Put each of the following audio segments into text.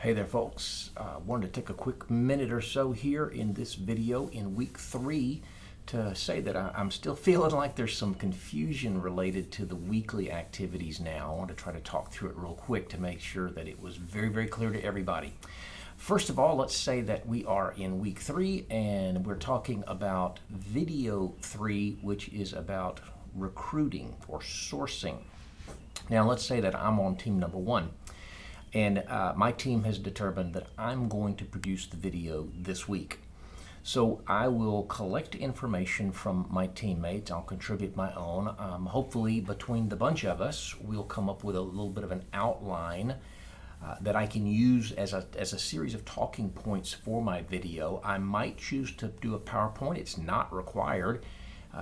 Hey there folks, wanted to take a quick minute or so here in this video in week 3 to say that I'm still feeling like there's some confusion related to the weekly activities now. I want to try to talk through it real quick to make sure that it was very clear to everybody. First of all, let's say that we are in week 3 and we're talking about video 3, which is about recruiting or sourcing. Now let's say that I'm on team number 1. And my team has determined that I'm going to produce the video this week. So I will collect information from my teammates. I'll contribute my own. Hopefully between the bunch of us, we'll come up with a little bit of an outline that I can use as a series of talking points for my video. I might choose to do a PowerPoint. It's not required.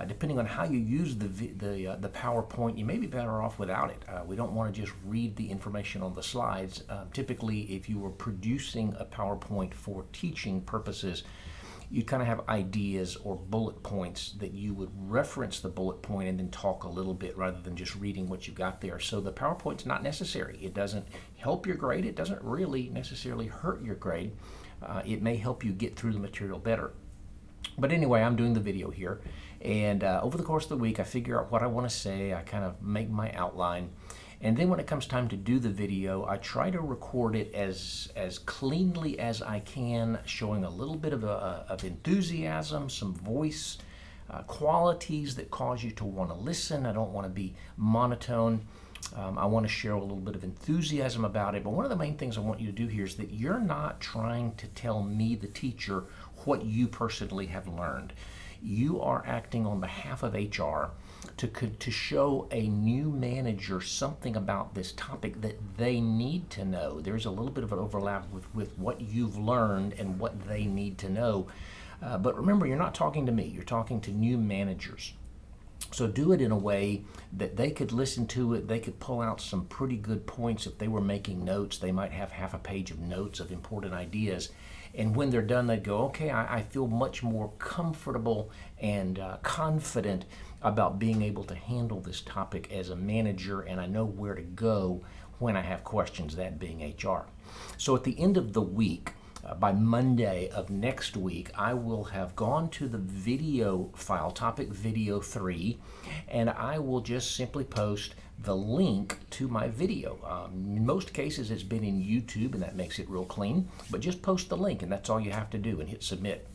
Depending on how you use the PowerPoint, you may be better off without it. We don't want to just read the information on the slides. Typically, if you were producing a PowerPoint for teaching purposes, you kind of have ideas or bullet points that you would reference the bullet point and then talk a little bit rather than just reading what you got there. So the PowerPoint's not necessary. It doesn't help your grade. It doesn't really necessarily hurt your grade. It may help you get through the material better. But anyway, I'm doing the video here, and over the course of the week I figure out what I want to say. I kind of make my outline, and then when it comes time to do the video, I try to record it as cleanly as I can, showing a little bit of enthusiasm, some voice qualities that cause you to want to listen. I don't want to be monotone. I want to share a little bit of enthusiasm about it, but one of the main things I want you to do here is that you're not trying to tell me, the teacher, what you personally have learned. You are acting on behalf of HR to show a new manager something about this topic that they need to know. There's a little bit of an overlap with what you've learned and what they need to know. But remember, you're not talking to me, you're talking to new managers. So do it in a way that they could listen to it. They could pull out some pretty good points. If they were making notes, they might have half a page of notes of important ideas. And when they're done, they'd go, okay, I feel much more comfortable and confident about being able to handle this topic as a manager, and I know where to go when I have questions, that being HR. So at the end of the week, by Monday of next week, I will have gone to the video file, topic video 3, and I will just simply post the link to my video. In most cases, it's been in YouTube, and that makes it real clean, but just post the link, and that's all you have to do, and hit submit.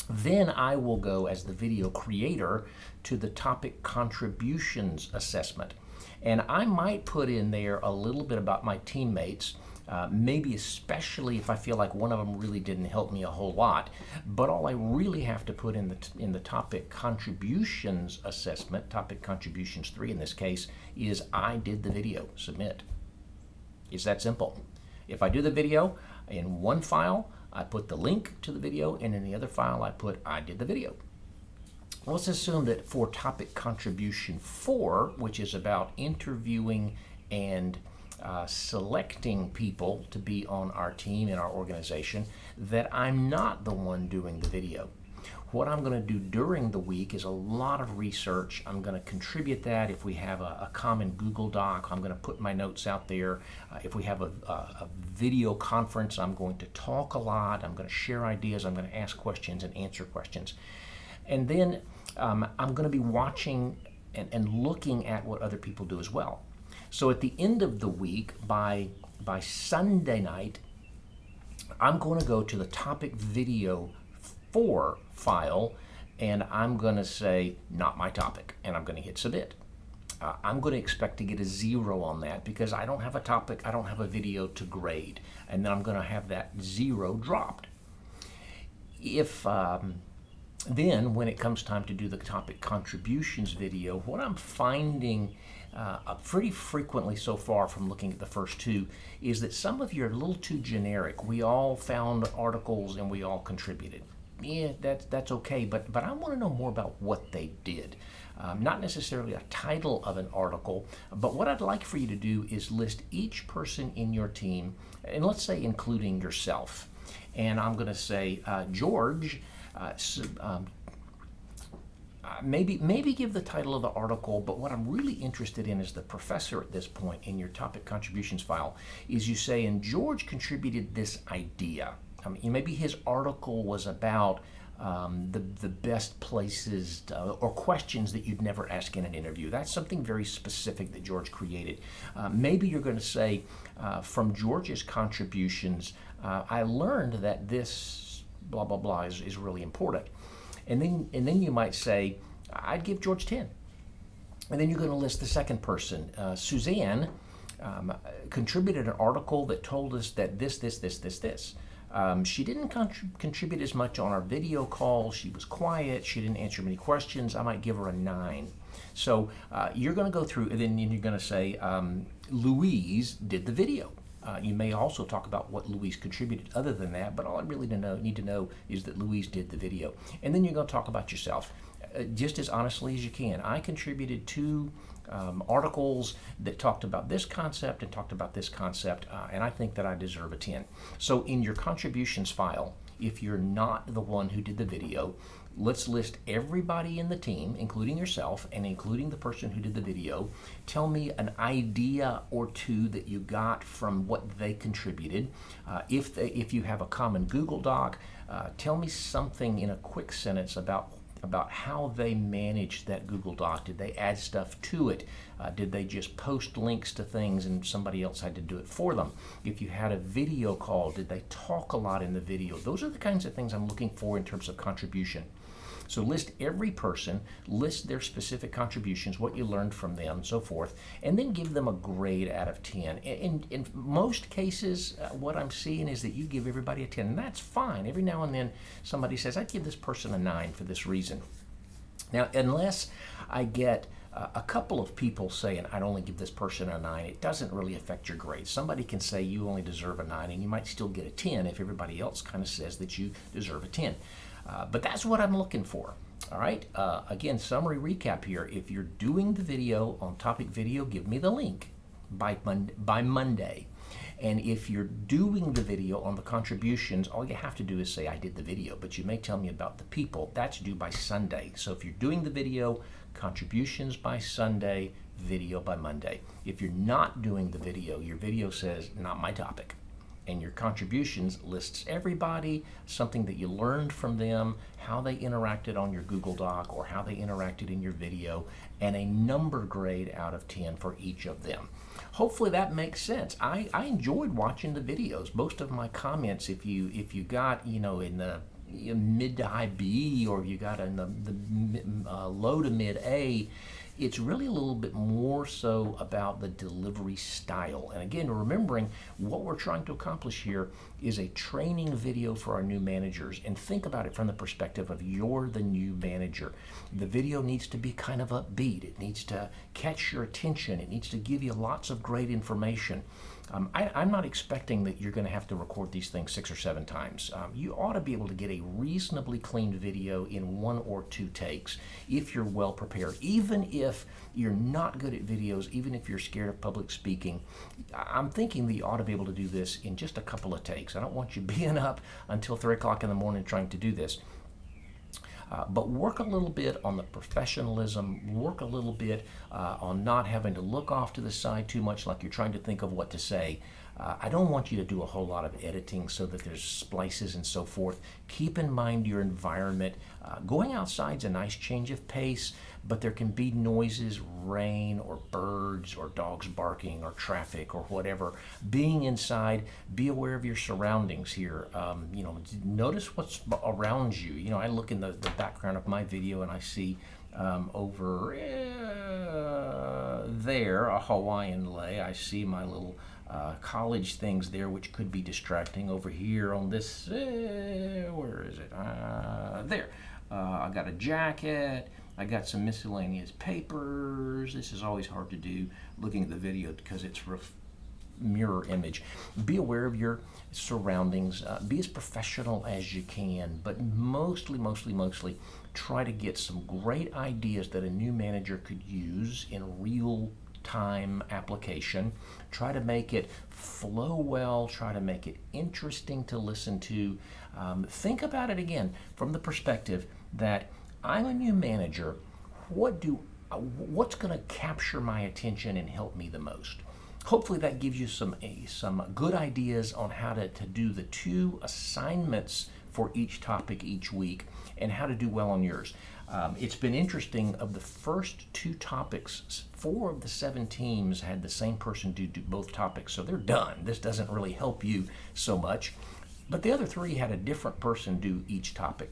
Then I will go as the video creator to the topic contributions assessment. And I might put in there a little bit about my teammates, maybe especially if I feel like one of them really didn't help me a whole lot. But all I really have to put in the topic contributions assessment, topic contributions 3 in this case, is I did the video, submit. It's that simple. If I do the video in one file, I put the link to the video, and in the other file I put I did the video. Let's assume that for topic contribution 4, which is about interviewing and selecting people to be on our team in our organization, that I'm not the one doing the video. What I'm going to do during the week is a lot of research. I'm going to contribute that. If we have a common Google Doc, I'm going to put my notes out there. If we have a video conference, I'm going to talk a lot. I'm going to share ideas. I'm going to ask questions and answer questions. And then I'm going to be watching and looking at what other people do as well. So at the end of the week, by Sunday night, I'm going to go to the topic video 4 file, and I'm going to say, not my topic, and I'm going to hit submit. I'm going to expect to get a 0 on that because I don't have a topic, I don't have a video to grade, and then I'm going to have that 0 dropped. If then when it comes time to do the topic contributions video, what I'm finding pretty frequently so far from looking at the first 2 is that some of you are a little too generic. We all found articles and we all contributed. Yeah, that's okay, but I want to know more about what they did. Not necessarily a title of an article, but what I'd like for you to do is list each person in your team, and let's say including yourself. And I'm going to say, George, maybe give the title of the article, but what I'm really interested in as the professor at this point in your topic contributions file is you say, and George contributed this idea. Maybe his article was about the best places or questions that you'd never ask in an interview. That's something very specific that George created. Maybe you're going to say, from George's contributions, I learned that this blah, blah, blah is really important. And then you might say, I'd give George 10. And then you're going to list the second person. Suzanne contributed an article that told us that this. She didn't contribute as much on our video call. She was quiet. She didn't answer many questions. I might give her a 9. So you're going to go through, and then you're going to say, Louise did the video. You may also talk about what Louise contributed other than that, but all I really need to know is that Louise did the video. And then you're going to talk about yourself, just as honestly as you can. I contributed 2 articles that talked about this concept and talked about this concept, and I think that I deserve a 10. So in your contributions file, if you're not the one who did the video, let's list everybody in the team, including yourself and including the person who did the video. Tell me an idea or 2 that you got from what they contributed. If you have a common Google Doc, tell me something in a quick sentence about how they managed that Google Doc. Did they add stuff to it? Did they just post links to things and somebody else had to do it for them? If you had a video call, did they talk a lot in the video? Those are the kinds of things I'm looking for in terms of contribution. So list every person, list their specific contributions, what you learned from them, so forth, and then give them a grade out of 10. In most cases, what I'm seeing is that you give everybody a 10, and that's fine. Every now and then somebody says, I'd give this person a 9 for this reason. Now, unless I get a couple of people saying, I'd only give this person a 9, it doesn't really affect your grade. Somebody can say you only deserve a 9, and you might still get a 10 if everybody else kind of says that you deserve a 10. But that's what I'm looking for. All right. Again, summary recap here. If you're doing the video on topic video, give me the link by Monday. And if you're doing the video on the contributions, all you have to do is say, I did the video, but you may tell me about the people. That's due by Sunday. So if you're doing the video, contributions by Sunday, video by Monday. If you're not doing the video, your video says, not my topic. And your contributions lists everybody, something that you learned from them, how they interacted on your Google Doc or how they interacted in your video, and a number grade out of 10 for each of them. Hopefully that makes sense. I enjoyed watching the videos. Most of my comments, if you got, in the mid to high B, or you got in the low to mid A, it's really a little bit more so about the delivery style. And again, remembering what we're trying to accomplish here is a training video for our new managers. And think about it from the perspective of you're the new manager. The video needs to be kind of upbeat. It needs to catch your attention. It needs to give you lots of great information. I'm not expecting that you're going to have to record these things 6 or 7 times. You ought to be able to get a reasonably clean video in 1 or 2 takes if you're well prepared. Even if you're not good at videos, even if you're scared of public speaking, I'm thinking that you ought to be able to do this in just a couple of takes. I don't want you being up until 3 o'clock in the morning trying to do this. But work a little bit on the professionalism, work a little bit on not having to look off to the side too much like you're trying to think of what to say. I don't want you to do a whole lot of editing so that there's splices and so forth. Keep in mind your environment. Going outside is a nice change of pace, but there can be noises, rain or birds or dogs barking or traffic or whatever. Being inside, be aware of your surroundings here. Notice what's around you. I look in the background of my video and I see over there a Hawaiian lei. I see my little college things there, which could be distracting. Over here on this, where is it? There. I got a jacket. I got some miscellaneous papers. This is always hard to do looking at the video because it's mirror image. Be aware of your surroundings. Be as professional as you can, but mostly try to get some great ideas that a new manager could use in real time application. Try to make it flow well, try to make it interesting to listen to. Think about it again from the perspective that I'm a new manager. What's going to capture my attention and help me the most? Hopefully that gives you some good ideas on how to do the 2 assignments for each topic each week and how to do well on yours. It's been interesting. Of the first 2 topics, 4 of the 7 teams had the same person do both topics, so they're done. This doesn't really help you so much. But the other 3 had a different person do each topic.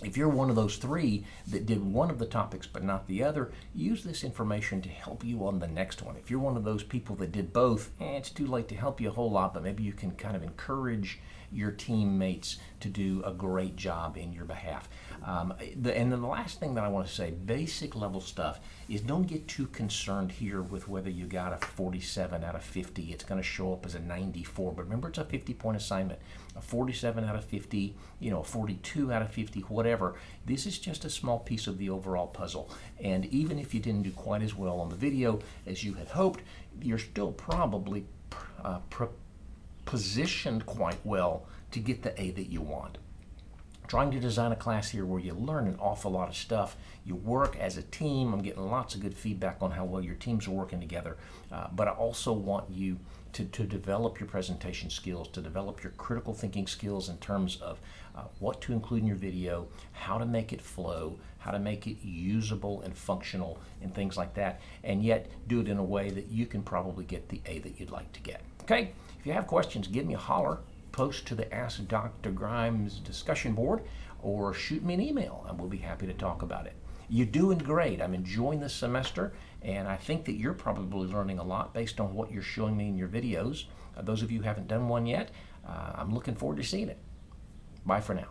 If you're one of those 3 that did one of the topics but not the other, use this information to help you on the next one. If you're one of those people that did both, it's too late to help you a whole lot, but maybe you can kind of encourage your teammates to do a great job in your behalf. And then the last thing that I want to say, basic level stuff, is don't get too concerned here with whether you got a 47 out of 50. It's going to show up as a 94, but remember, it's a 50-point assignment. A 47 out of 50, a 42 out of 50, whatever. This is just a small piece of the overall puzzle. And even if you didn't do quite as well on the video as you had hoped, you're still probably positioned quite well to get the A that you want. Trying to design a class here where you learn an awful lot of stuff. You work as a team. I'm getting lots of good feedback on how well your teams are working together. But I also want you to develop your presentation skills, to develop your critical thinking skills in terms of what to include in your video, how to make it flow, how to make it usable and functional and things like that, and yet do it in a way that you can probably get the A that you'd like to get. Okay? If you have questions, give me a holler. Post to the Ask Dr. Grimes discussion board or shoot me an email and we'll be happy to talk about it. You're doing great. I'm enjoying this semester and I think that you're probably learning a lot based on what you're showing me in your videos. Those of you who haven't done one yet, I'm looking forward to seeing it. Bye for now.